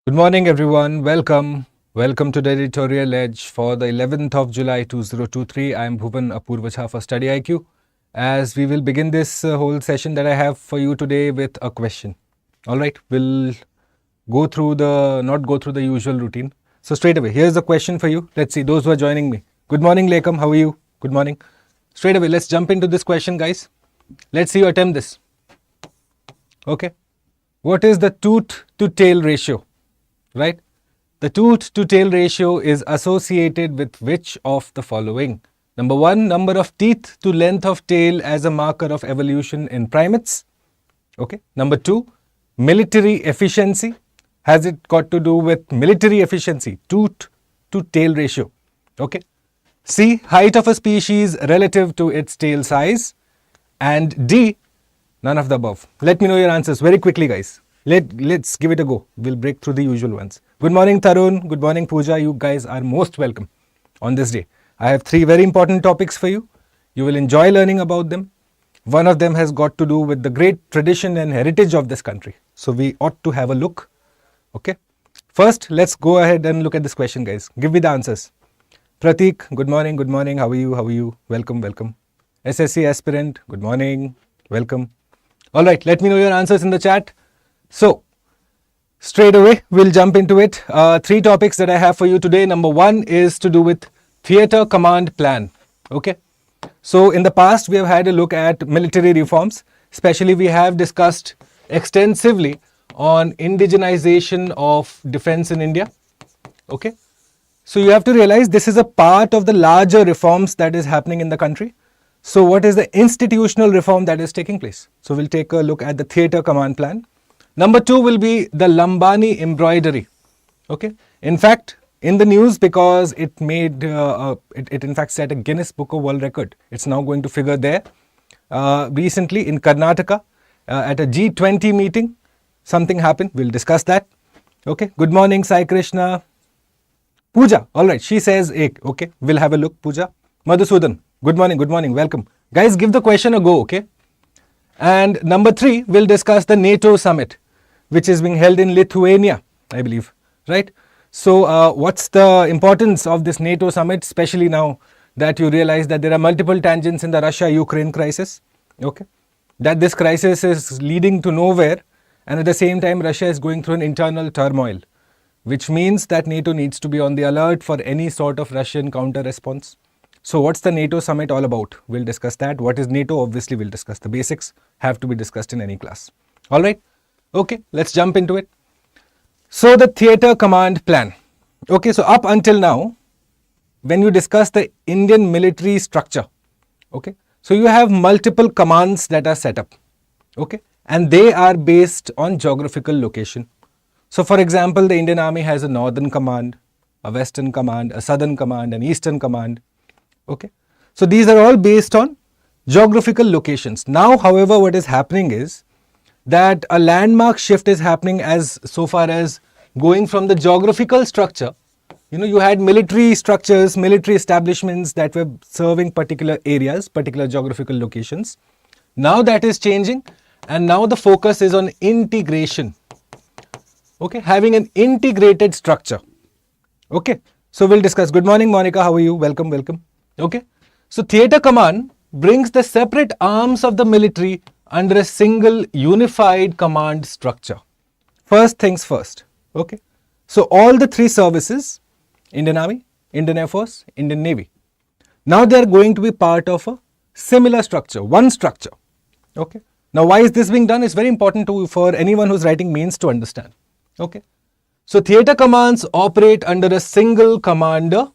Good morning, everyone. Welcome. Welcome to the Editorial Edge for the 11th of July 2023. I am Bhuvan Apurvacha for Study IQ. As we will begin this whole session that I have for you today with a question. All right, we'll not go through the usual routine. So straight away, here's the question for you. Let's see those who are joining me. Good morning, Lekam. How are you? Good morning. Straight away, let's jump into this question, guys. Let's see you attempt this. Okay. What is the tooth to tail ratio? Right? The tooth to tail ratio is associated with which of the following? Number one, number of teeth to length of tail as a marker of evolution in primates. Okay. Number two, military efficiency. Has it got to do with military efficiency? Tooth to tail ratio. Okay. C, height of a species relative to its tail size. And D, none of the above. Let me know your answers very quickly, guys. Let's give it a go. We'll break through the usual ones. Good morning, Tarun. Good morning, Pooja. You guys are most welcome on this day. I have three very important topics for you. You will enjoy learning about them. One of them has got to do with the great tradition and heritage of this country. So we ought to have a look. Okay. First, let's go ahead and look at this question, guys. Give me the answers. Pratik, good morning. Good morning. How are you? How are you? Welcome, welcome. SSC aspirant, good morning. Welcome. All right. Let me know your answers in the chat. So, straight away, we'll jump into it. Three topics that I have for you today. Number one is to do with theatre command plan. Okay. So, in the past, we have had a look at military reforms. Especially, we have discussed extensively on indigenization of defense in India. Okay. So, you have to realize this is a part of the larger reforms that is happening in the country. So, what is the institutional reform that is taking place? So, we'll take a look at the theatre command plan. Number two will be the Lambani Embroidery. Okay. In fact, in the news because it made, it in fact set a Guinness Book of World Record. It's now going to figure there. Recently in Karnataka, at a G20 meeting, something happened. We'll discuss that. Okay. Good morning, Sai Krishna. Pooja. All right. She says, okay. We'll have a look, Pooja. Madhusudan. Good morning. Good morning. Welcome. Guys, give the question a go. Okay. And number three, we'll discuss the NATO Summit, which is being held in Lithuania, I believe, right? So, what's the importance of this NATO summit, especially now that you realize that there are multiple tangents in the Russia-Ukraine crisis, okay? That this crisis is leading to nowhere, and at the same time, Russia is going through an internal turmoil, which means that NATO needs to be on the alert for any sort of Russian counter-response. So, what's the NATO summit all about? We'll discuss that. What is NATO? Obviously, we'll discuss the basics, have to be discussed in any class. All right? Okay, let's jump into it. So, the theatre command plan. Okay, so up until now, when you discuss the Indian military structure, okay, so you have multiple commands that are set up, okay, and they are based on geographical location. So, for example, the Indian Army has a northern command, a western command, a southern command, an eastern command, okay. So, these are all based on geographical locations. Now, however, what is happening is that a landmark shift is happening as so far as going from the geographical structure. You know, you had military structures, military establishments that were serving particular areas, particular geographical locations. Now that is changing, and now the focus is on integration. Okay, having an integrated structure. Okay, so we'll discuss. Good morning, Monica. How are you? Welcome, welcome. Okay, so theatre command brings the separate arms of the military under a single unified command structure. First things first. Okay. So all the three services, Indian Army, Indian Air Force, Indian Navy, now they are going to be part of a similar structure, one structure. Okay. Now why is this being done? It's very important for anyone who's writing mains to understand. Okay. So theatre commands operate under a single commander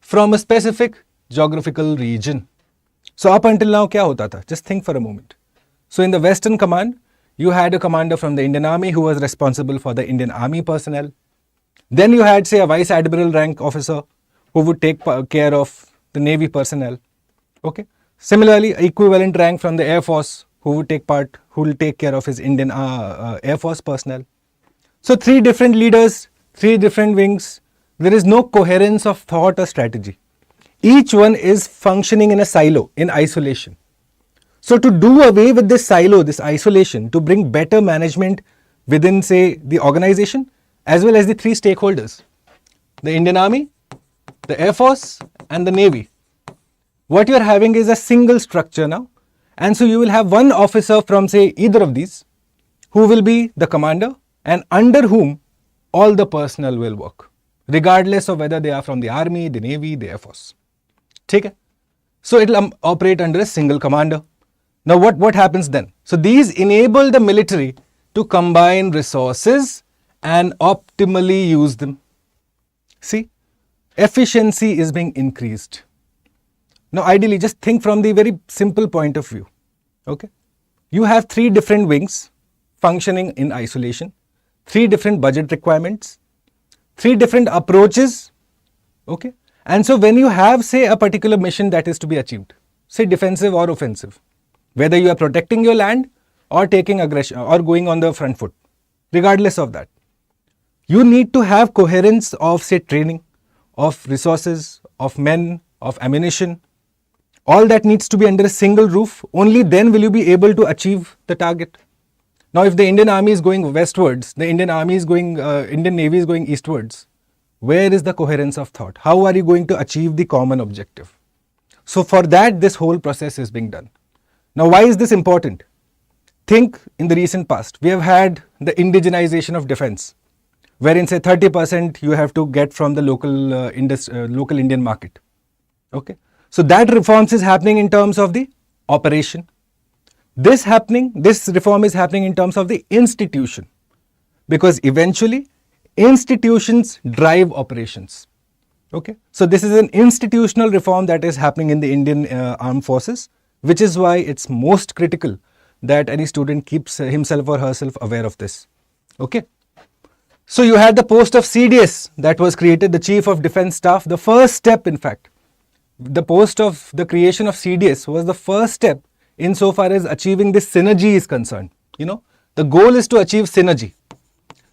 from a specific geographical region. So up until now, kya hota tha? Just think for a moment. So in the Western Command, you had a commander from the Indian Army who was responsible for the Indian Army personnel. Then you had, say, a Vice Admiral rank officer who would take care of the Navy personnel. Okay. Similarly, equivalent rank from the Air Force who will take care of his Indian Air Force personnel. So three different leaders, three different wings. There is no coherence of thought or strategy. Each one is functioning in a silo, in isolation. So to do away with this silo, this isolation, to bring better management within, say, the organization, as well as the three stakeholders, the Indian Army, the Air Force and the Navy. What you are having is a single structure now, and so you will have one officer from say either of these who will be the commander and under whom all the personnel will work, regardless of whether they are from the Army, the Navy, the Air Force. Okay? So it will operate under a single commander. Now what happens then? So these enable the military to combine resources and optimally use them. See, efficiency is being increased. Now ideally, just think from the very simple point of view. Okay? You have three different wings functioning in isolation, three different budget requirements, three different approaches. Okay? And so when you have say a particular mission that is to be achieved, say defensive or offensive, whether you are protecting your land or taking aggression or going on the front foot, regardless of that, you need to have coherence of say training, of resources, of men, of ammunition. All that needs to be under a single roof. Only then will you be able to achieve the target. Now if the Indian Army is going westwards, the Indian Navy is going eastwards, where is the coherence of thought? How are you going to achieve the common objective? So for that, this whole process is being done. Now why is this important? Think in the recent past, we have had the indigenization of defense, wherein say 30% you have to get from the local Indian market. Okay, so that reforms is happening in terms of the operation. This reform is happening in terms of the institution, because eventually institutions drive operations. Okay, so this is an institutional reform that is happening in the Indian armed forces, which is why it's most critical that any student keeps himself or herself aware of this. Okay. So you had the post of CDS that was created, the Chief of Defence Staff. The first step, in fact, the post of the creation of CDS was the first step insofar as achieving this synergy is concerned. You know, the goal is to achieve synergy,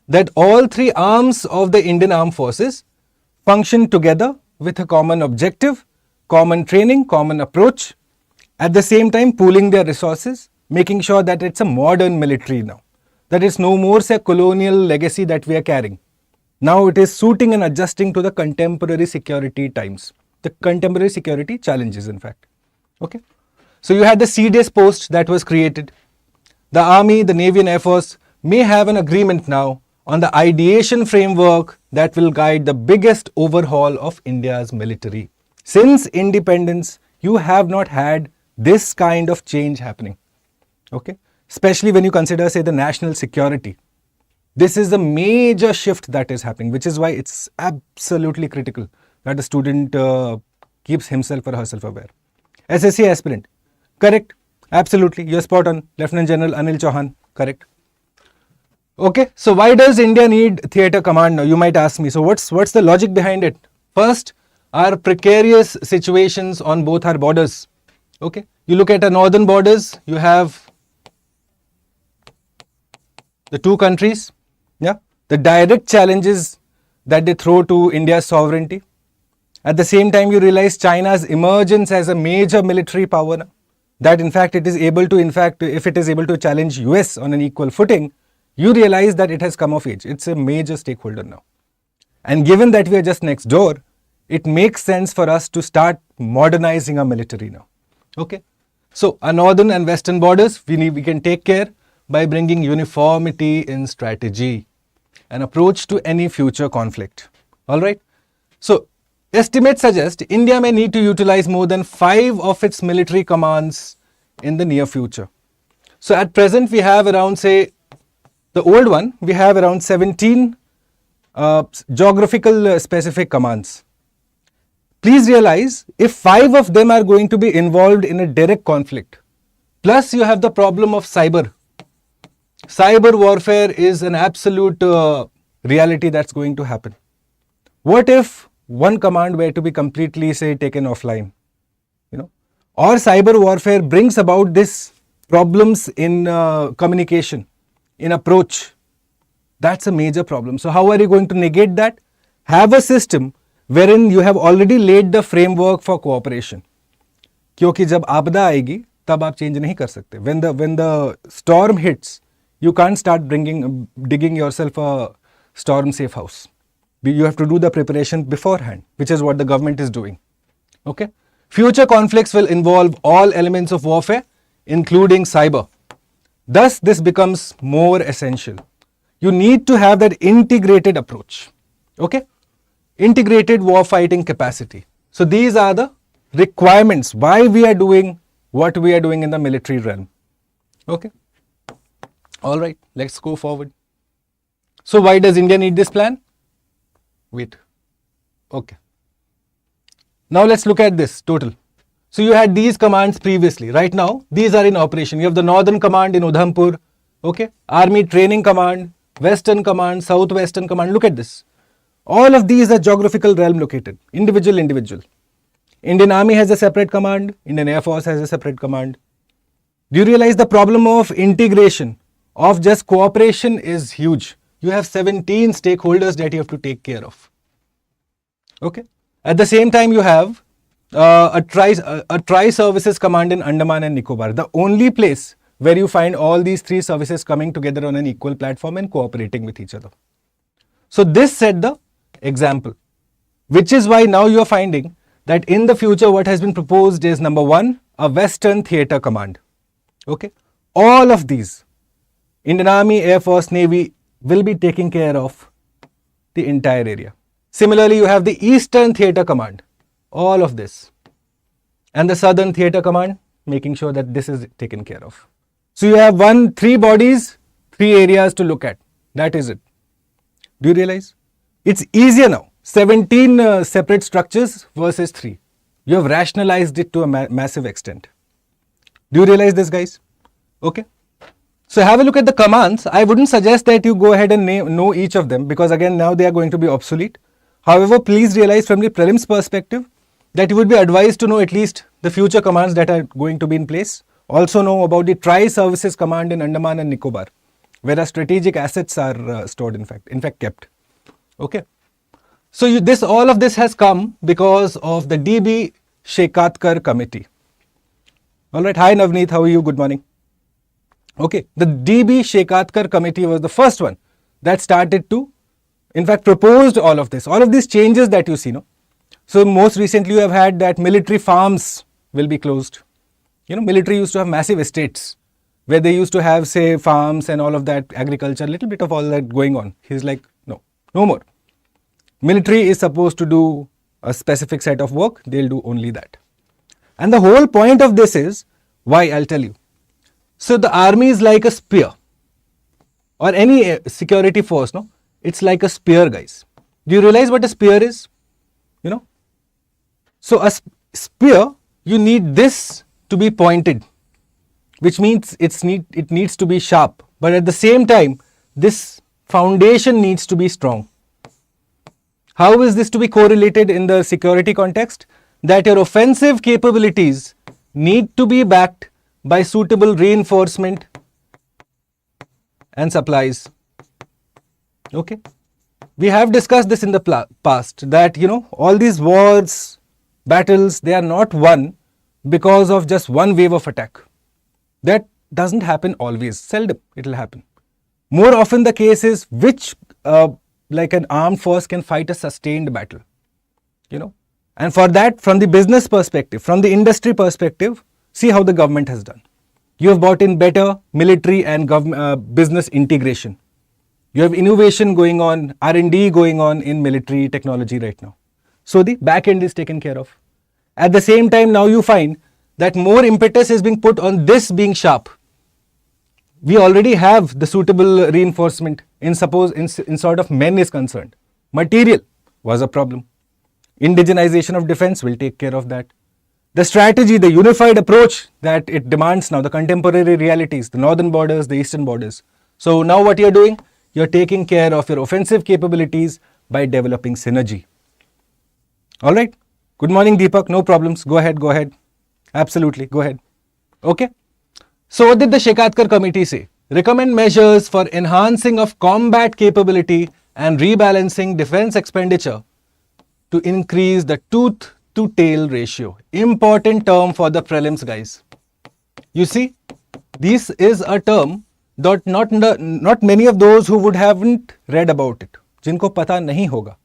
that all three arms of the Indian Armed Forces function together with a common objective, common training, common approach, at the same time pooling their resources, making sure that it's a modern military now. That is no more say colonial legacy that we are carrying. Now it is suiting and adjusting to the contemporary security times, the contemporary security challenges in fact. Okay. So you had the CDS post that was created. The Army, the Navy and Air Force may have an agreement now on the ideation framework that will guide the biggest overhaul of India's military. Since independence, you have not had this kind of change happening. Okay. Especially when you consider, say, the national security. This is a major shift that is happening, which is why it's absolutely critical that the student keeps himself or herself aware. SSC aspirant, correct, absolutely, you're spot on. Lieutenant General Anil Chauhan, correct. Okay, so why does India need theatre command now? You might ask me. So what's the logic behind it? First, our precarious situations on both our borders. Okay, you look at our northern borders, you have the two countries, yeah, the direct challenges that they throw to India's sovereignty. At the same time, you realize China's emergence as a major military power now, that in fact it is able to, if it is able to challenge US on an equal footing, you realize that it has come of age. It's a major stakeholder now. And given that we are just next door, it makes sense for us to start modernizing our military now. Okay. So our northern and western borders, we can take care by bringing uniformity in strategy, an approach to any future conflict. All right. So estimates suggest India may need to utilize more than 5 of its military commands in the near future. So at present we have around, say, the old one, we have around 17 geographical specific commands. Please realize, if 5 of them are going to be involved in a direct conflict, plus you have the problem of cyber. Cyber warfare is an absolute reality that's going to happen. What if one command were to be completely, say, taken offline? You know, or cyber warfare brings about this problems in communication, in approach. That's a major problem. So how are you going to negate that? Have a system wherein you have already laid the framework for cooperation. क्योंकि जब आपदा आएगी तब आप change नहीं कर सकते. When the storm hits, you can't start digging yourself a storm safe house. You have to do the preparation beforehand, which is what the government is doing. Okay. Future conflicts will involve all elements of warfare, including cyber. Thus, this becomes more essential. You need to have that integrated approach. Okay. Integrated war fighting capacity. So these are the requirements why we are doing what we are doing in the military realm. Okay. All right, let's go forward. So why does India need this plan? Wait. Okay. Now let's look at this total. So you had these commands previously. Right now, these are in operation. You have the Northern Command in Udhampur. Okay. Army Training Command, Western Command, Southwestern Command. Look at this. All of these are geographical realm located. Individual. Indian Army has a separate command. Indian Air Force has a separate command. Do you realize the problem of integration, of just cooperation is huge? You have 17 stakeholders that you have to take care of. Okay. At the same time, you have a tri-services command in Andaman and Nicobar, the only place where you find all these three services coming together on an equal platform and cooperating with each other. So this set the example, which is why now you are finding that in the future what has been proposed is number one, a Western Theatre Command. Okay. All of these, Indian Army, Air Force, Navy will be taking care of the entire area. Similarly, you have the Eastern Theatre Command, all of this, and the Southern Theatre Command, making sure that this is taken care of. So you have three bodies, three areas to look at. That is it. Do you realize? It's easier now. 17 separate structures versus 3. You have rationalized it to a massive extent. Do you realize this, guys? Okay. So have a look at the commands. I wouldn't suggest that you go ahead and know each of them, because again now they are going to be obsolete. However, please realize from the prelims perspective that you would be advised to know at least the future commands that are going to be in place. Also know about the tri-services command in Andaman and Nicobar, where our strategic assets are stored, in fact kept. Okay. So all of this has come because of the DB Shekatkar committee. All right. Hi Navneet, how are you? Good morning. Okay. The DB Shekatkar committee was the first one that started to, in fact, proposed all of this, all of these changes that you see. No? So most recently you have had that military farms will be closed. You know, military used to have massive estates where they used to have, say, farms and all of that, agriculture, a little bit of all that going on. He's like, no more. Military is supposed to do a specific set of work. They'll do only that. And the whole point of this is, why? I'll tell you. So the army is like a spear, or any security force, no? It's like a spear, guys. Do you realize what a spear is? You know? So a spear, you need this to be pointed, which means it needs to be sharp. But at the same time, this foundation needs to be strong. How is this to be correlated in the security context? That your offensive capabilities need to be backed by suitable reinforcement and supplies. Okay. We have discussed this in the past that, you know, all these wars, battles, they are not won because of just one wave of attack. That doesn't happen always. Seldom it will happen. More often the case is which like an armed force can fight a sustained battle. You know. And for that, from the business perspective, from the industry perspective, see how the government has done. You have brought in better military and business integration. You have innovation going on, R&D going on in military technology right now. So the back end is taken care of. At the same time, now you find that more impetus is being put on this being sharp. We already have the suitable reinforcement in sort of men is concerned. Material was a problem. Indigenization of defense will take care of that. The strategy, the unified approach that it demands now, the contemporary realities, the northern borders, the eastern borders. So now what you're doing, you're taking care of your offensive capabilities by developing synergy. All right. Good morning, Deepak. No problems. Go ahead. Absolutely. Go ahead. Okay. So what did the Shekatkar committee say? Recommend measures for enhancing of combat capability and rebalancing defense expenditure to increase the tooth to tail ratio. Important term for the prelims, guys. You see, this is a term that not many of those who haven't read about it जिनको पता नहीं होगा,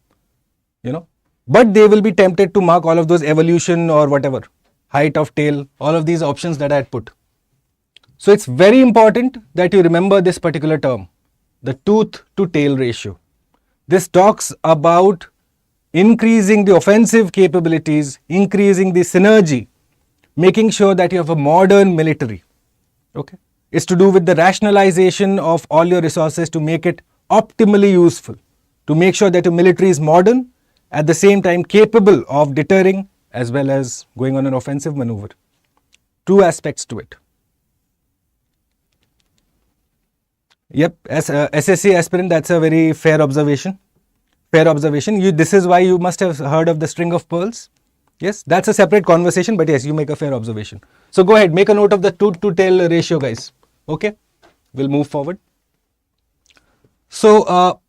you know, but they will be tempted to mark all of those evolution or whatever, height of tail, all of these options that I had put. So it's very important that you remember this particular term, the tooth to tail ratio. This talks about increasing the offensive capabilities, increasing the synergy, making sure that you have a modern military. Okay, it's to do with the rationalization of all your resources to make it optimally useful, to make sure that your military is modern, at the same time capable of deterring as well as going on an offensive maneuver. Two aspects to it. Yep, as SSC aspirant, that's a very fair observation. Fair observation. This is why you must have heard of the string of pearls. Yes, that's a separate conversation, but yes, you make a fair observation. So go ahead, make a note of the tooth to tail ratio, guys. Okay, we'll move forward. So,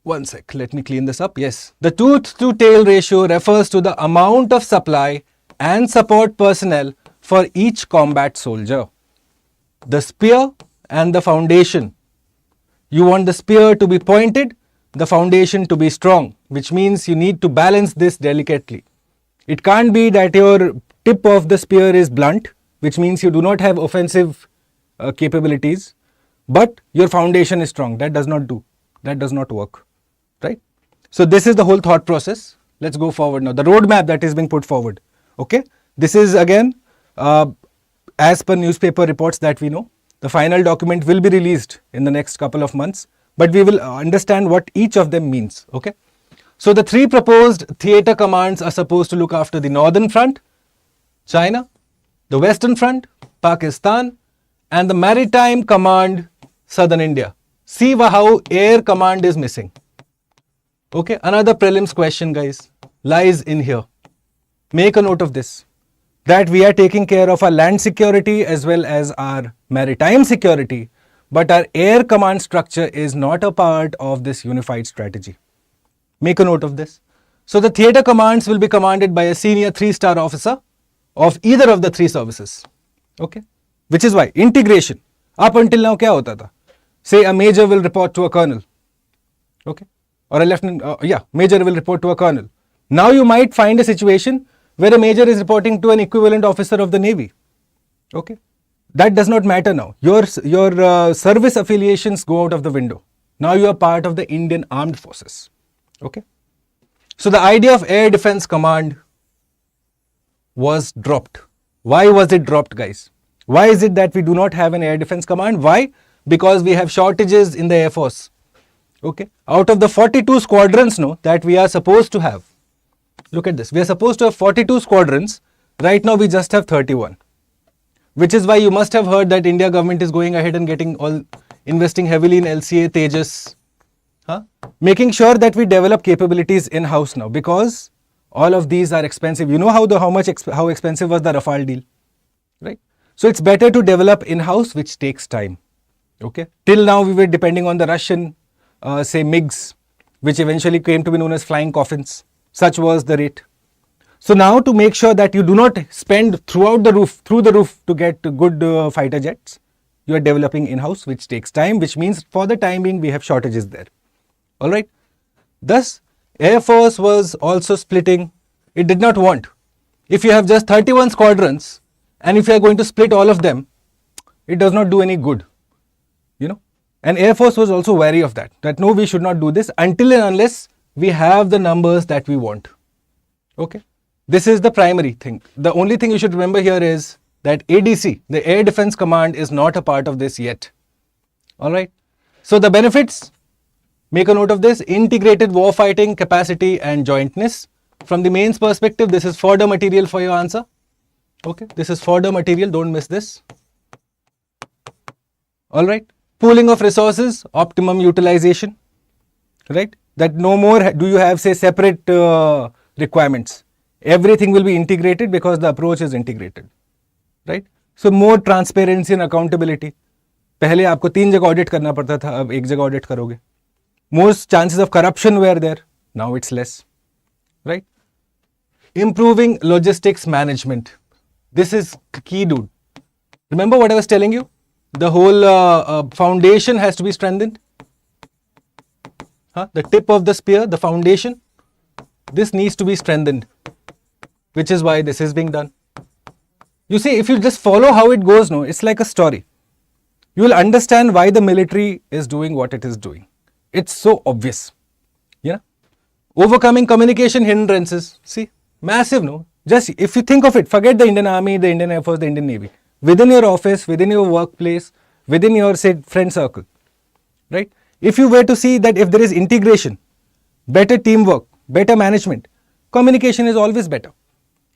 one sec, let me clean this up. Yes, the tooth to tail ratio refers to the amount of supply and support personnel for each combat soldier. The spear and the foundation. You want the spear to be pointed, the foundation to be strong, which means you need to balance this delicately. It can't be that your tip of the spear is blunt, which means you do not have offensive capabilities, but your foundation is strong. That does not do. That does not work, right? So this is the whole thought process. Let's go forward now. The roadmap that is being put forward. Okay, this is again as per newspaper reports that we know. The final document will be released in the next couple of months, but we will understand what each of them means. Okay. So the three proposed theatre commands are supposed to look after the northern front, China, the western front, Pakistan, and the maritime command, southern India. See how air command is missing. Okay, another prelims question, guys, lies in here. Make a note of this, that we are taking care of our land security as well as our maritime security, but our air command structure is not a part of this unified strategy. Make a note of this. So the theatre commands will be commanded by a senior 3-star officer of either of the three services. Okay, which is why integration. Up until now, kya hota tha? Say a major will report to a colonel. Okay, or a lieutenant. Major will report to a colonel. Now you might find a situation where a major is reporting to an equivalent officer of the Navy. Okay, that does not matter now. Your service affiliations go out of the window. Now you are part of the Indian Armed Forces. Okay, so the idea of Air Defense Command was dropped. Why was it dropped, guys? Why is it that we do not have an Air Defense Command? Why? Because we have shortages in the Air Force. Okay, out of the 42 squadrons that we are supposed to have, look at this, we are supposed to have 42 squadrons. Right now we just have 31, which is why you must have heard that India government is going ahead and investing heavily in LCA, Tejas, making sure that we develop capabilities in-house now, because all of these are expensive. You know how expensive was the Rafale deal, right? So it's better to develop in-house, which takes time. Okay, till now we were depending on the Russian say MiGs, which eventually came to be known as flying coffins. Such was the rate. So now, to make sure that you do not spend through the roof to get good fighter jets, you are developing in-house, which takes time, which means for the time being we have shortages there. All right. Thus, Air Force was also splitting. It did not want. If you have just 31 squadrons and if you are going to split all of them, it does not do any good. You know. And Air Force was also wary of that. That no, we should not do this until and unless we have the numbers that we want. Okay. This is the primary thing. The only thing you should remember here is that ADC, the Air Defense Command, is not a part of this yet. All right. So the benefits, make a note of this: integrated warfighting capacity and jointness. From the mains perspective, this is fodder material for your answer. Okay. This is fodder material. Don't miss this. All right. Pooling of resources, optimum utilization. Right. That no more do you have, say, separate requirements. Everything will be integrated because the approach is integrated, right? So more transparency and accountability. पहले आपको 3 जगह audit करना पड़ता था, अब 1 जगह audit करोगे. Most chances of corruption were there. Now it's less, right? Improving logistics management. This is key, dude. Remember what I was telling you? The whole foundation has to be strengthened. The tip of the spear, the foundation, this needs to be strengthened, which is why this is being done. You see, if you just follow how it goes, no, it's like a story. You will understand why the military is doing what it is doing. It's so obvious. Yeah. Overcoming communication hindrances. See, massive, no? Just if you think of it, forget the Indian Army, the Indian Air Force, the Indian Navy. Within your office, within your workplace, within your, say, friend circle, right? If you were to see that if there is integration, better teamwork, better management, communication is always better.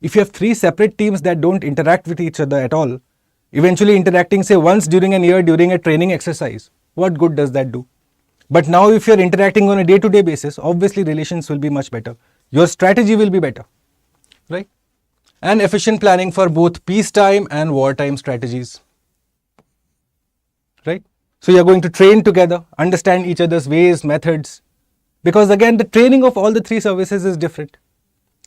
If you have 3 separate teams that don't interact with each other at all, eventually interacting, say, once during a year during a training exercise, what good does that do? But now if you're interacting on a day-to-day basis, obviously relations will be much better. Your strategy will be better, right? And efficient planning for both peacetime and wartime strategies, right? So you're going to train together, understand each other's ways, methods, because again, the training of all the 3 services is different.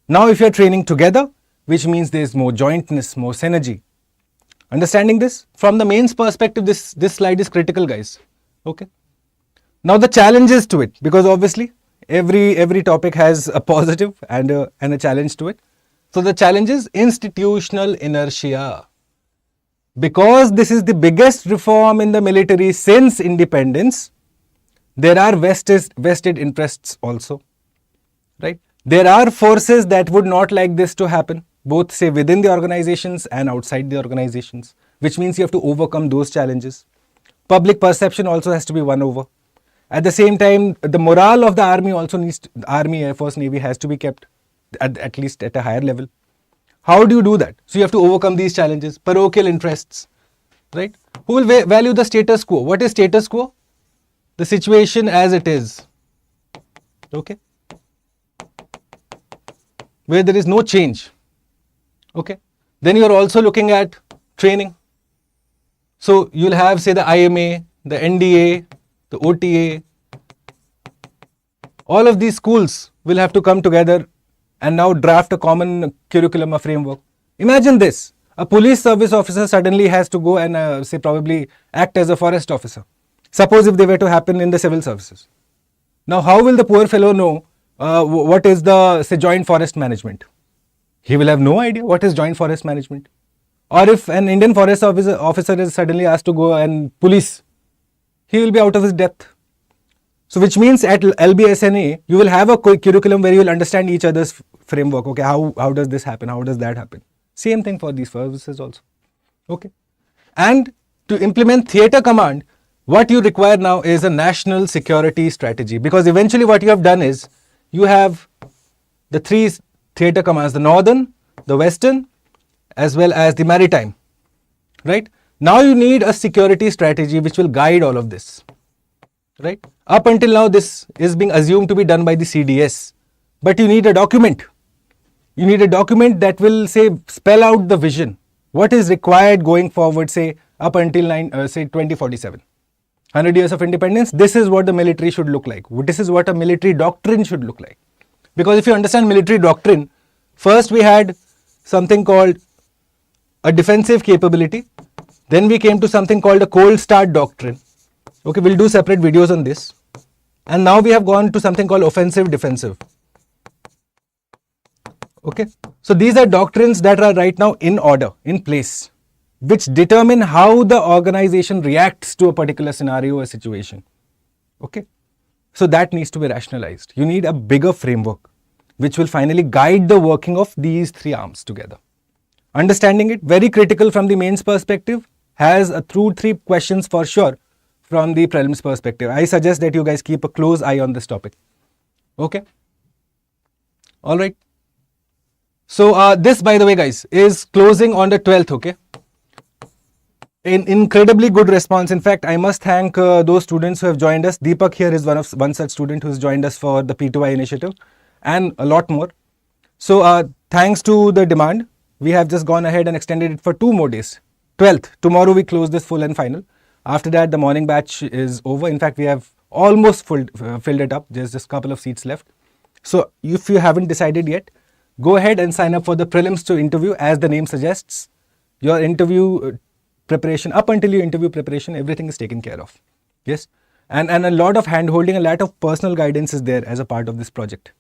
Now if you're training together, which means there's more jointness, more synergy. Understanding this? From the mains perspective, this slide is critical, guys. Okay. Now the challenges to it, because obviously every topic has a positive and a challenge to it. So the challenge is institutional inertia. Because this is the biggest reform in the military since independence, there are vested interests also, right? There are forces that would not like this to happen, both say within the organizations and outside the organizations, which means you have to overcome those challenges. Public perception also has to be won over. At the same time, the morale of the army also needs to, Army, Air Force, Navy has to be kept at least at a higher level. How do you do that? So you have to overcome these challenges, parochial interests, right? Who will value the status quo? What is status quo? The situation as it is, okay? Where there is no change, okay? Then you are also looking at training. So you'll have, say, the IMA, the NDA, the OTA. All of these schools will have to come together and now draft a common curriculum or framework. Imagine this, a police service officer suddenly has to go and say probably act as a forest officer. Suppose if they were to happen in the civil services. Now how will the poor fellow know what is the, say, joint forest management? He will have no idea what is joint forest management. Or if an Indian forest officer is suddenly asked to go and police, he will be out of his depth. So which means at LBSNA, you will have a curriculum where you will understand each other's framework. Okay, how does this happen? How does that happen? Same thing for these services also. Okay. And to implement theatre command, what you require now is a national security strategy, because eventually what you have done is you have the 3 theatre commands, the northern, the western, as well as the maritime, right? Now you need a security strategy which will guide all of this, right? Up until now, this is being assumed to be done by the CDS, but you need a document. You need a document that will, say, spell out the vision. What is required going forward, say, up until 2047. 100 years of independence, this is what the military should look like. This is what a military doctrine should look like. Because if you understand military doctrine, first we had something called a defensive capability. Then we came to something called a cold start doctrine. Okay, we'll do separate videos on this. And now we have gone to something called offensive defensive. Okay, so these are doctrines that are right now in order, in place, which determine how the organization reacts to a particular scenario or situation. Okay, so that needs to be rationalized. You need a bigger framework which will finally guide the working of these 3 arms together. Understanding it, very critical from the mains perspective, has a 3 questions for sure from the prelims perspective. I suggest that you guys keep a close eye on this topic. Okay, all right. So this, by the way, guys, is closing on the 12th. Okay. Incredibly good response. In fact, I must thank those students who have joined us. Deepak here is one such student who has joined us for the P2I initiative, and a lot more. So thanks to the demand, we have just gone ahead and extended it for 2 more days. 12th, tomorrow we close this full and final. After that, the morning batch is over. In fact, we have almost filled it up. There's just a couple of seats left. So if you haven't decided yet, go ahead and sign up for the prelims to interview. As the name suggests, your interview preparation, up until your interview preparation, everything is taken care of. Yes. And a lot of hand-holding, a lot of personal guidance is there as a part of this project.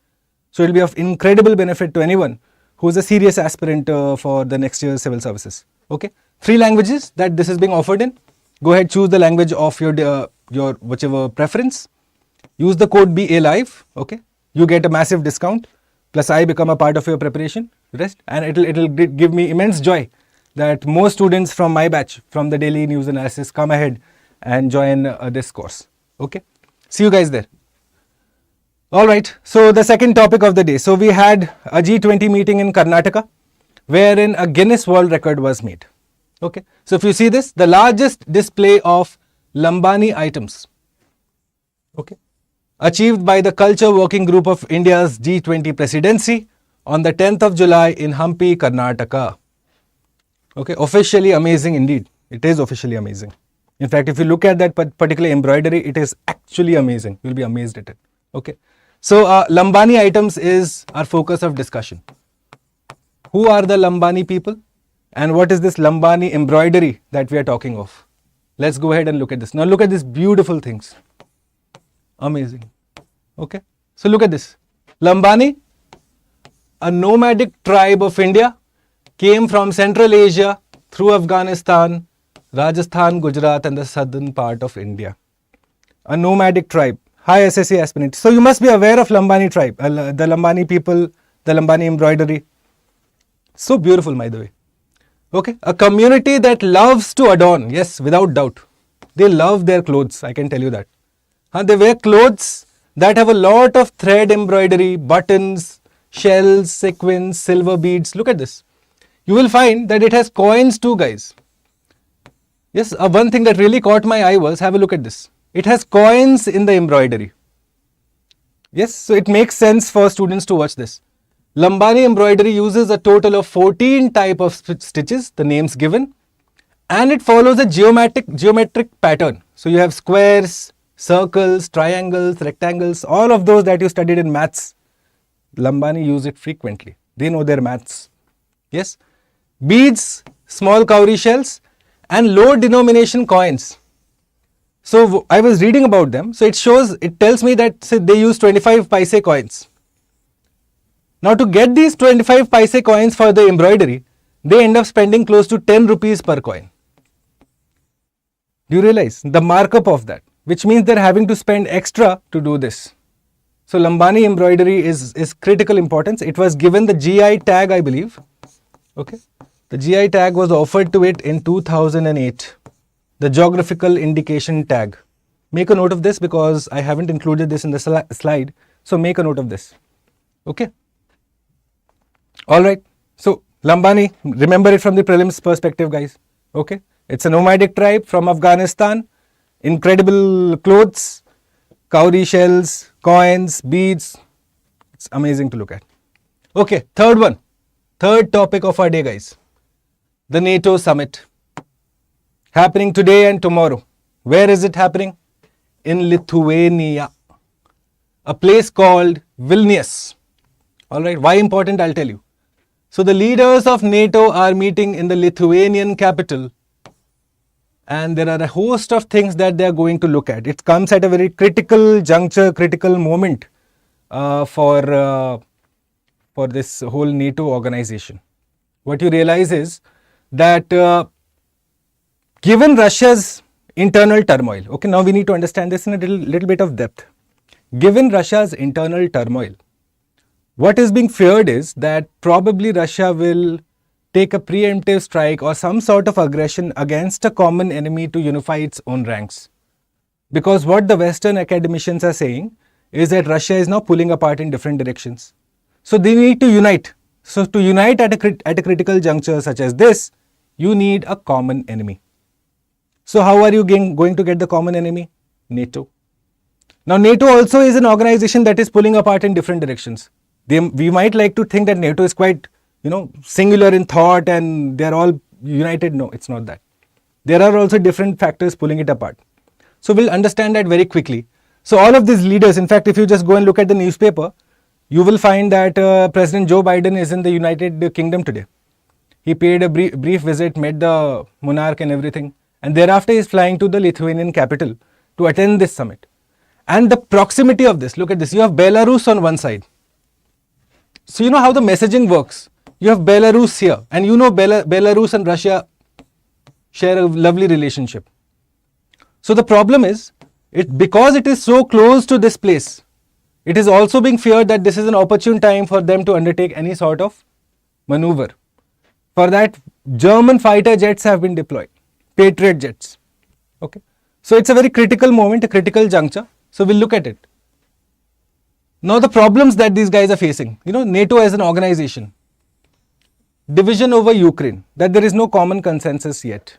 So it will be of incredible benefit to anyone who is a serious aspirant for the next year's civil services. Okay, 3 languages that this is being offered in. Go ahead, choose the language of your whichever preference. Use the code BALIVE. Okay, you get a massive discount. Plus, I become a part of your preparation. Rest, and it'll give me immense joy that more students from my batch, from the daily news analysis, come ahead and join this course. Okay, see you guys there. All right, so the second topic of the day. So we had a G20 meeting in Karnataka, wherein a Guinness World Record was made. Okay, so if you see this, the largest display of Lambani items, okay, achieved by the Culture Working Group of India's G20 presidency on the 10th of July in Hampi, Karnataka. Okay, officially amazing indeed. It is officially amazing. In fact, if you look at that particular embroidery, it is actually amazing. You'll be amazed at it. Okay, so Lambani items is our focus of discussion. Who are the Lambani people? And what is this Lambani embroidery that we are talking of? Let's go ahead and look at this. Now look at these beautiful things. Amazing. Okay, so look at this. Lambani, a nomadic tribe of India, came from Central Asia through Afghanistan, Rajasthan, Gujarat and the southern part of India. A nomadic tribe. High SSC aspirant. So you must be aware of Lambani tribe, the Lambani people, the Lambani embroidery. So beautiful, by the way. Okay, a community that loves to adorn. Yes, without doubt. They love their clothes, I can tell you that. They wear clothes that have a lot of thread embroidery, buttons, shells, sequins, silver beads. Look at this. You will find that it has coins too, guys. Yes, one thing that really caught my eye was, have a look at this. It has coins in the embroidery. Yes, so it makes sense for students to watch this. Lambani embroidery uses a total of 14 type of stitches, the names given, and it follows a geometric pattern. So you have squares, circles, triangles, rectangles, all of those that you studied in maths. Lambani use it frequently. They know their maths. Yes, beads, small cowrie shells, and low denomination coins. So I was reading about them. So it tells me that they use 25 paise coins. Now to get these 25 paise coins for the embroidery, they end up spending close to 10 rupees per coin. Do you realize the markup of that? Which means they're having to spend extra to do this. So Lambani embroidery is critical importance. It was given the GI tag, I believe. Okay. The GI tag was offered to it in 2008. The geographical indication tag. Make a note of this because I haven't included this in the slide. So make a note of this. Okay. Alright. So Lambani, remember it from the prelims perspective, guys. Okay. It's a nomadic tribe from Afghanistan. Incredible clothes, cowrie shells, coins, beads. It's amazing to look at. Okay, third one. Third topic of our day, guys. The NATO Summit. Happening today and tomorrow. Where is it happening? In Lithuania. A place called Vilnius. Alright, why important? I'll tell you. So the leaders of NATO are meeting in the Lithuanian capital. And there are a host of things that they are going to look at. It comes at a very critical juncture, critical moment for this whole NATO organization. What you realize is that given Russia's internal turmoil, okay, now we need to understand this in a little bit of depth. Given Russia's internal turmoil, what is being feared is that probably Russia will take a preemptive strike or some sort of aggression against a common enemy to unify its own ranks. Because what the Western academicians are saying is that Russia is now pulling apart in different directions. So they need to unite. So to unite at a critical juncture such as this, you need a common enemy. So how are you going to get the common enemy? NATO. Now NATO also is an organization that is pulling apart in different directions. We might like to think that NATO is quite singular in thought and they're all united. No, it's not that. There are also different factors pulling it apart. So we'll understand that very quickly. So all of these leaders, in fact, if you just go and look at the newspaper, you will find that President Joe Biden is in the United Kingdom today. He paid a brief visit, met the monarch and everything. And thereafter he is flying to the Lithuanian capital to attend this summit. And the proximity of this, look at this, you have Belarus on one side. So you know how the messaging works. You have Belarus here, and you know Belarus and Russia share a lovely relationship. So the problem is, because it is so close to this place, it is also being feared that this is an opportune time for them to undertake any sort of maneuver. For that, German fighter jets have been deployed, Patriot jets. Okay, so it's a very critical moment, a critical juncture. So we'll look at it. Now the problems that these guys are facing, NATO as an organization, division over Ukraine, that there is no common consensus yet.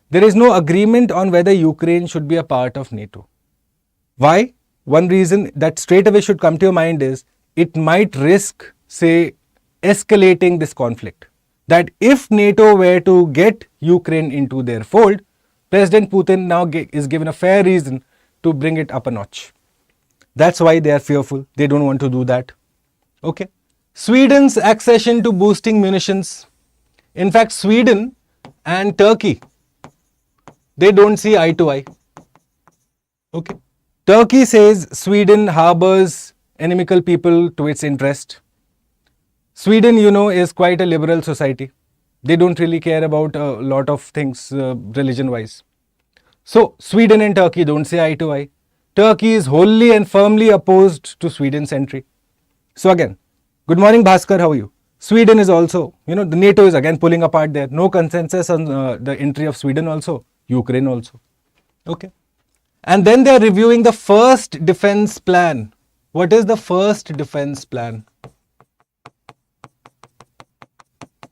There is no agreement on whether Ukraine should be a part of NATO. Why? One reason that straight away should come to your mind is it might risk, say, escalating this conflict. That if NATO were to get Ukraine into their fold, President Putin now is given a fair reason to bring it up a notch. That's why they are fearful. They don't want to do that. Okay. Sweden's accession to boosting munitions. In fact, Sweden and Turkey, they don't see eye to eye. Okay. Turkey says Sweden harbors inimical people to its interest. Sweden, is quite a liberal society. They don't really care about a lot of things religion-wise. So, Sweden and Turkey don't say eye to eye. Turkey is wholly and firmly opposed to Sweden's entry. So again, good morning Bhaskar, how are you? Sweden is also, the NATO is again pulling apart there. No consensus on the entry of Sweden also, Ukraine also. Okay. And then they are reviewing the first defense plan. What is the first defense plan?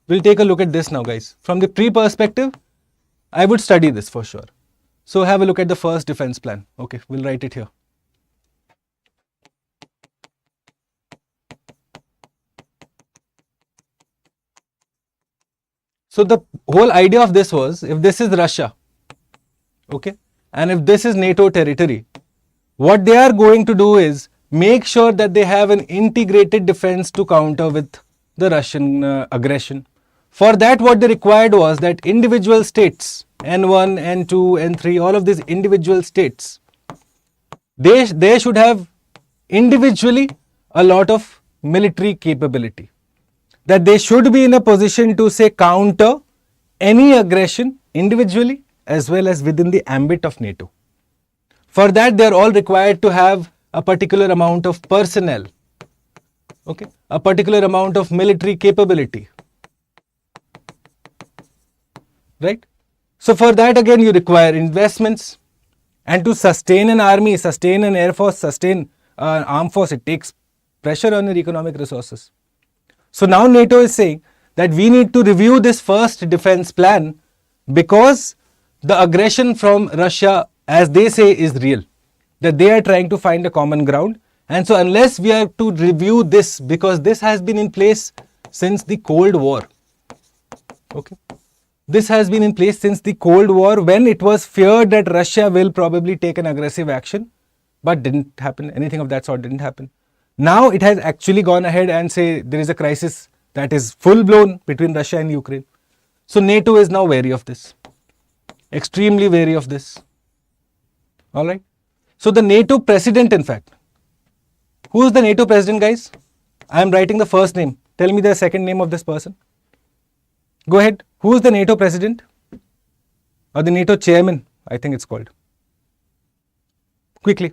We'll take a look at this now, guys. From the pre-perspective, I would study this for sure. So have a look at the first defense plan. Okay, we'll write it here. So the whole idea of this was, if this is Russia, okay, and if this is NATO territory, what they are going to do is make sure that they have an integrated defense to counter with the Russian aggression. For that, what they required was that individual states, N1, N2, N3, all of these individual states, they should have individually a lot of military capability. That they should be in a position to, say, counter any aggression individually as well as within the ambit of NATO. For that, they are all required to have a particular amount of personnel, okay, a particular amount of military capability. Right? So for that again you require investments, and to sustain an army, sustain an air force, sustain an armed force, it takes pressure on your economic resources. So now NATO is saying that we need to review this first defense plan because the aggression from Russia, as they say, is real. That they are trying to find a common ground, and so unless we have to review this, because this has been in place since the Cold War. Okay. This has been in place since the Cold War, when it was feared that Russia will probably take an aggressive action, but didn't happen. Anything of that sort didn't happen. Now it has actually gone ahead and say there is a crisis that is full blown between Russia and Ukraine. So NATO is now wary of this, extremely wary of this. All right. So the NATO president, in fact, who is the NATO president, guys? I am writing the first name. Tell me the second name of this person. Go ahead. Who is the NATO president? Or the NATO chairman, I think it's called. Quickly.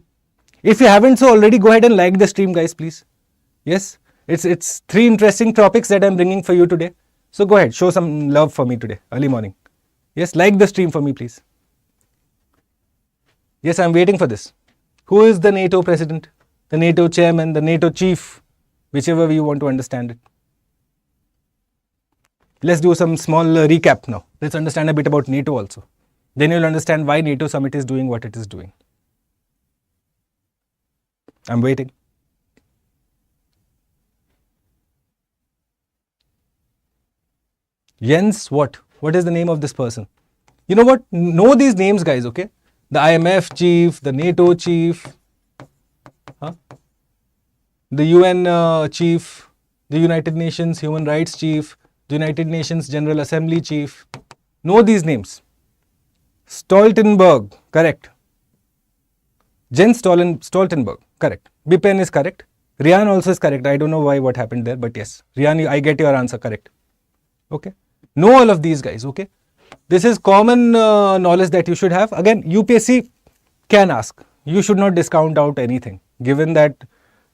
If you haven't so already, go ahead and like the stream, guys, please. Yes, it's 3 interesting topics that I'm bringing for you today. So go ahead, show some love for me today, early morning. Yes, like the stream for me, please. Yes, I'm waiting for this. Who is the NATO president, the NATO chairman, the NATO chief, whichever way you want to understand it. Let's do some small recap now. Let's understand a bit about NATO also. Then you'll understand why NATO Summit is doing what it is doing. I'm waiting. Jens what? What is the name of this person? You know what? Know these names, guys, okay? The IMF chief, the NATO chief, the UN chief, the United Nations Human Rights chief, the United Nations General Assembly chief. Know these names. Stoltenberg, correct. Jens Stoltenberg, correct. Bipen is correct. Rian also is correct. I don't know why, what happened there, but yes. Rian, I get your answer correct. Okay. Know all of these guys, okay. This is common knowledge that you should have. Again, UPSC can ask. You should not discount out anything. Given that,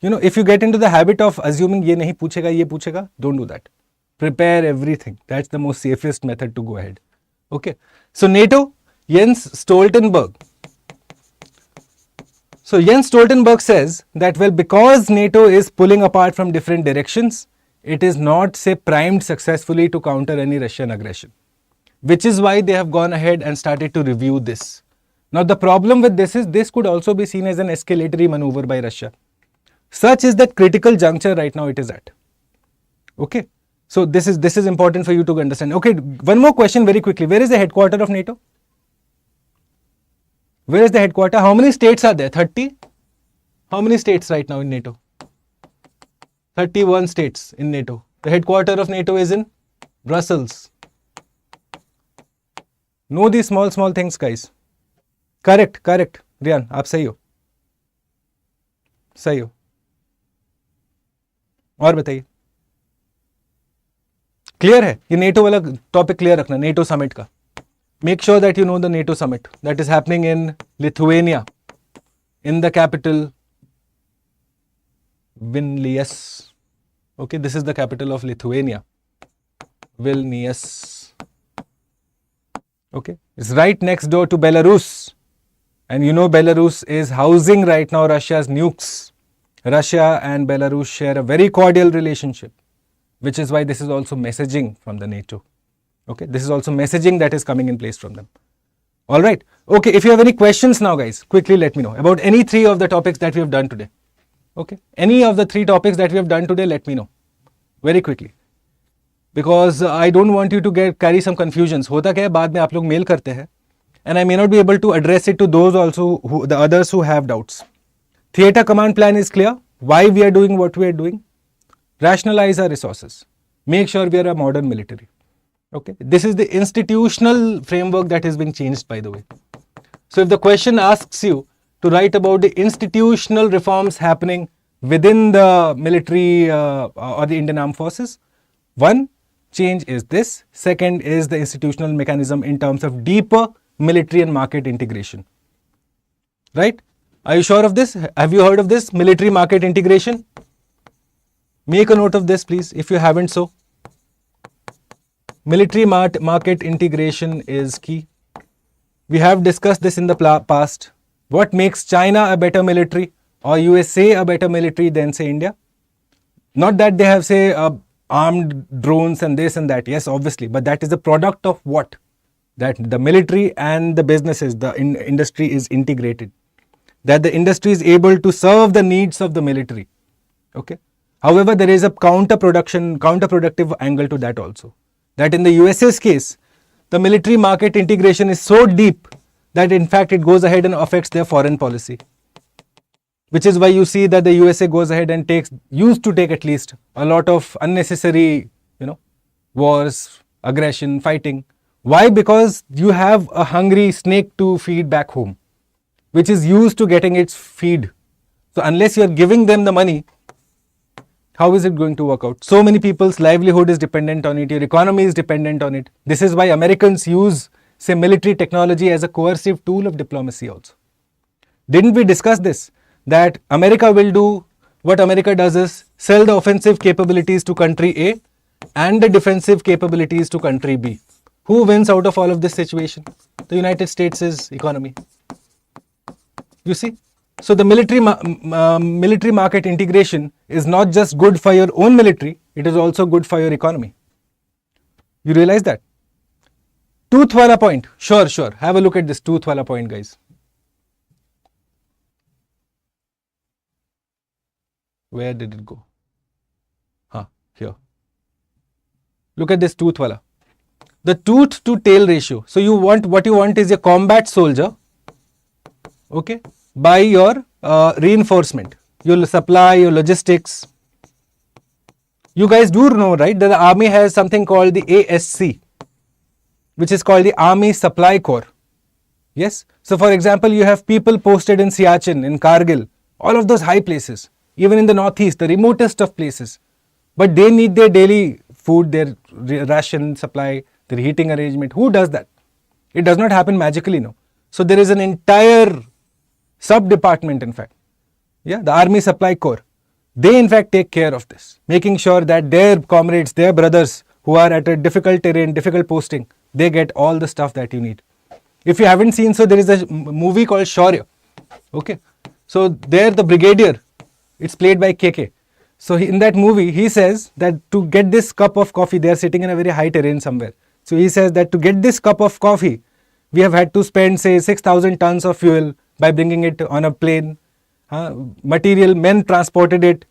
you know, if you get into the habit of assuming ye nahi puchega, don't do that. Prepare everything. That's the most safest method to go ahead. Okay. So NATO, Jens Stoltenberg. So Jens Stoltenberg says that, well, because NATO is pulling apart from different directions, it is not, say, primed successfully to counter any Russian aggression, which is why they have gone ahead and started to review this. Now, the problem with this is this could also be seen as an escalatory maneuver by Russia. Such is that critical juncture right now it is at. Okay. So this is important for you to understand. Okay, one more question very quickly. Where is the headquarters of NATO? Where is the headquarters? How many states are there? 30? How many states right now in NATO? 31 states in NATO. The headquarters of NATO is in Brussels. Know these small things, guys. Correct. Rian, आप सही हो. सही हो. और बताइए. Clear है? ये NATO वाला टॉपिक क्लियर रखना, NATO समिट का. Make sure that you know the NATO summit that is happening in Lithuania, in the capital Vilnius. Okay, this is the capital of Lithuania, Vilnius. Okay, it's right next door to Belarus, and you know Belarus is housing right now Russia's nukes. Russia and Belarus share a very cordial relationship, which is why this is also messaging from the NATO. Okay, this is also messaging that is coming in place from them. All right. Okay, if you have any questions now, guys, quickly let me know about any three of the topics that we have done today. Okay, any of the three topics that we have done today, let me know very quickly, because I don't want you to carry some confusions. होता क्या है, बाद में आप लोग mail करते हैं, and I may not be able to address it to those also the others who have doubts. Theatre command plan is clear. Why we are doing what we are doing? Rationalize our resources. Make sure we are a modern military. Okay, this is the institutional framework that is being changed, by the way. So if the question asks you to write about the institutional reforms happening within the military or the Indian Armed Forces, one change is this. Second is the institutional mechanism in terms of deeper military and market integration. Right? Are you sure of this? Have you heard of this military market integration? Make a note of this, please, if you haven't so. Military market integration is key. We have discussed this in the past. What makes China a better military or USA a better military than, say, India? Not that they have, say, armed drones and this and that. Yes, obviously. But that is a product of what? That the military and the businesses, the industry is integrated. That the industry is able to serve the needs of the military. Okay. However, there is a counterproductive angle to that also. That in the USA's case, the military market integration is so deep that in fact it goes ahead and affects their foreign policy. Which is why you see that the USA goes ahead and used to take at least a lot of unnecessary, wars, aggression, fighting. Why? Because you have a hungry snake to feed back home, which is used to getting its feed. So unless you are giving them the money, how is it going to work out? So many people's livelihood is dependent on it. Your economy is dependent on it. This is why Americans use, say, military technology as a coercive tool of diplomacy also. Didn't we discuss this? That America will do, what America does is sell the offensive capabilities to country A and the defensive capabilities to country B. Who wins out of all of this situation? The United States' economy. You see? So the military market integration is not just good for your own military, it is also good for your economy. You realize that? Tooth wala point. Sure. Have a look at this tooth wala point, guys. Where did it go? Here. Look at this tooth wala. The tooth to tail ratio. So what you want is a combat soldier, okay, by your reinforcement, your supply, your logistics. You guys do know, right, that the army has something called the ASC, which is called the Army Supply Corps. Yes. So for example, you have people posted in Siachen, in Kargil, all of those high places, even in the northeast, the remotest of places. But they need their daily food, their ration supply, their heating arrangement. Who does that? It does not happen magically, no. So there is an entire sub-department, in fact. Yeah, the Army Supply Corps. They in fact take care of this, making sure that their comrades, their brothers who are at a difficult terrain, difficult posting, they get all the stuff that you need. If you haven't seen, so there is a movie called Shaurya. Okay. So there the brigadier, it's played by KK. So in that movie, he says that to get this cup of coffee, they are sitting in a very high terrain somewhere. So he says that to get this cup of coffee, we have had to spend say 6,000 tons of fuel by bringing it on a plane. Material, men transported it,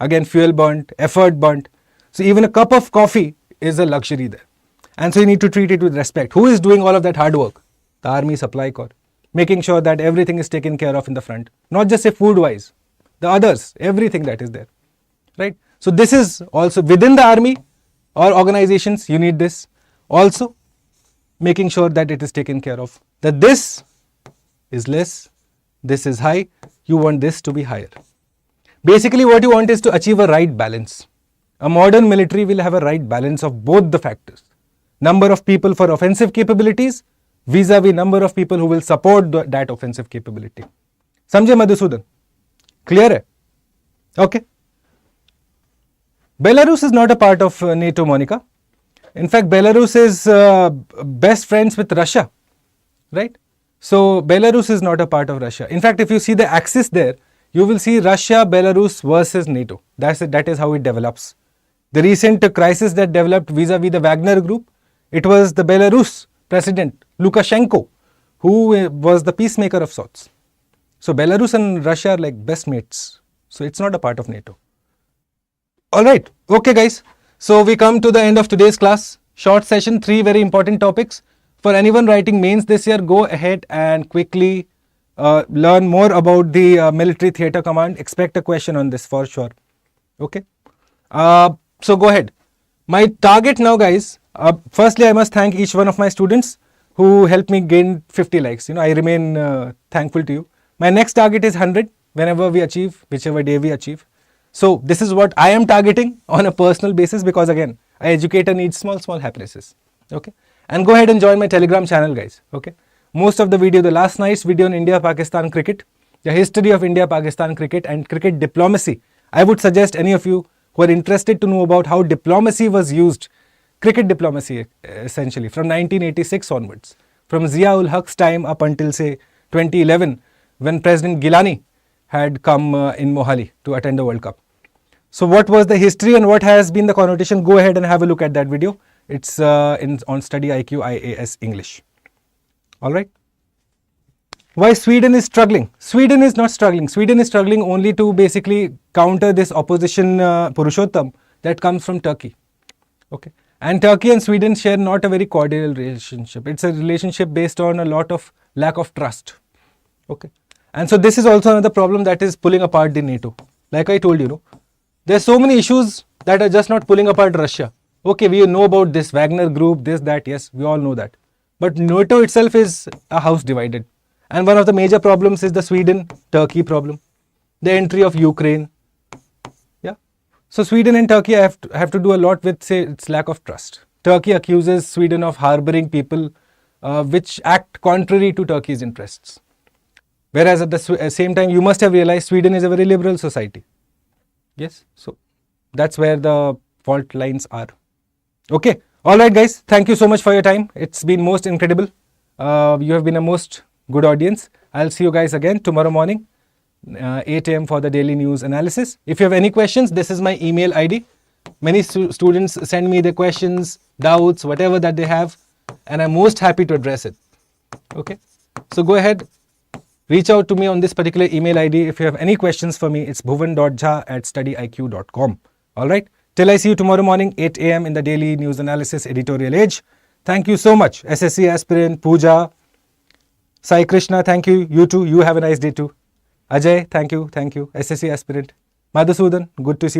again fuel burnt, effort burnt. So even a cup of coffee is a luxury there. And so you need to treat it with respect. Who is doing all of that hard work? The Army Supply Corps. Making sure that everything is taken care of in the front. Not just say food wise, the others, everything that is there. Right? So this is also within the army or organizations, you need this. Also making sure that it is taken care of. That this is less, this is high, you want this to be higher. Basically what you want is to achieve a right balance. A modern military will have a right balance of both the factors. Number of people for offensive capabilities vis-a-vis number of people who will support that offensive capability. Samjhe Madhusudan? Clear hai? Okay. Belarus is not a part of NATO, Monica. In fact, Belarus is best friends with Russia, right? So Belarus is not a part of Russia. In fact, if you see the axis there, you will see Russia, Belarus versus NATO. That is how it develops. The recent crisis that developed vis-a-vis the Wagner group, it was the Belarus president, Lukashenko, who was the peacemaker of sorts. So Belarus and Russia are like best mates. So it's not a part of NATO. Alright, okay guys. So we come to the end of today's class. Short session, 3 very important topics. For anyone writing mains this year, go ahead and quickly learn more about the military theatre command. Expect a question on this for sure. Okay. So go ahead. My target now guys, firstly I must thank each one of my students who helped me gain 50 likes. I remain thankful to you. My next target is 100 whenever we achieve, whichever day we achieve. So this is what I am targeting on a personal basis because again, an educator needs small happinesses. Okay. And go ahead and join my Telegram channel guys. Okay. Most of the video, the last night's video on India-Pakistan cricket, the history of India-Pakistan cricket and cricket diplomacy. I would suggest any of you who are interested to know about how diplomacy was used, cricket diplomacy essentially from 1986 onwards, from Zia-ul-Haq's time up until say 2011 when President Gilani had come in Mohali to attend the World Cup. So what was the history and what has been the connotation? Go ahead and have a look at that video. It's on Study IQ IAS English. Alright. Why Sweden is struggling? Sweden is not struggling. Sweden is struggling only to basically counter this opposition Purushottam that comes from Turkey. Okay. And Turkey and Sweden share not a very cordial relationship. It's a relationship based on a lot of lack of trust. Okay. And so this is also another problem that is pulling apart the NATO. Like I told you, there's so many issues that are just not pulling apart Russia. Okay, we know about this Wagner group, this, that, yes, we all know that. But NATO itself is a house divided. And one of the major problems is the Sweden-Turkey problem. The entry of Ukraine. Yeah. So Sweden and Turkey have to do a lot with, say, its lack of trust. Turkey accuses Sweden of harboring people which act contrary to Turkey's interests. Whereas at the same time, you must have realized Sweden is a very liberal society. Yes. So that's where the fault lines are. Okay. Alright guys. Thank you so much for your time. It's been most incredible. You have been a most good audience. I'll see you guys again tomorrow morning, 8 AM for the daily news analysis. If you have any questions, this is my email ID. Many students send me their questions, doubts, whatever that they have, and I'm most happy to address it. Okay. So go ahead. Reach out to me on this particular email ID. If you have any questions for me, it's bhuvan.jha@studyiq.com. Alright. Till I see you tomorrow morning, 8 AM in the daily news analysis editorial age. Thank you so much. SSC aspirant, Pooja, Sai Krishna, thank you. You too. You have a nice day too. Ajay, thank you. Thank you. SSC aspirant. Madhusudan, good to see you.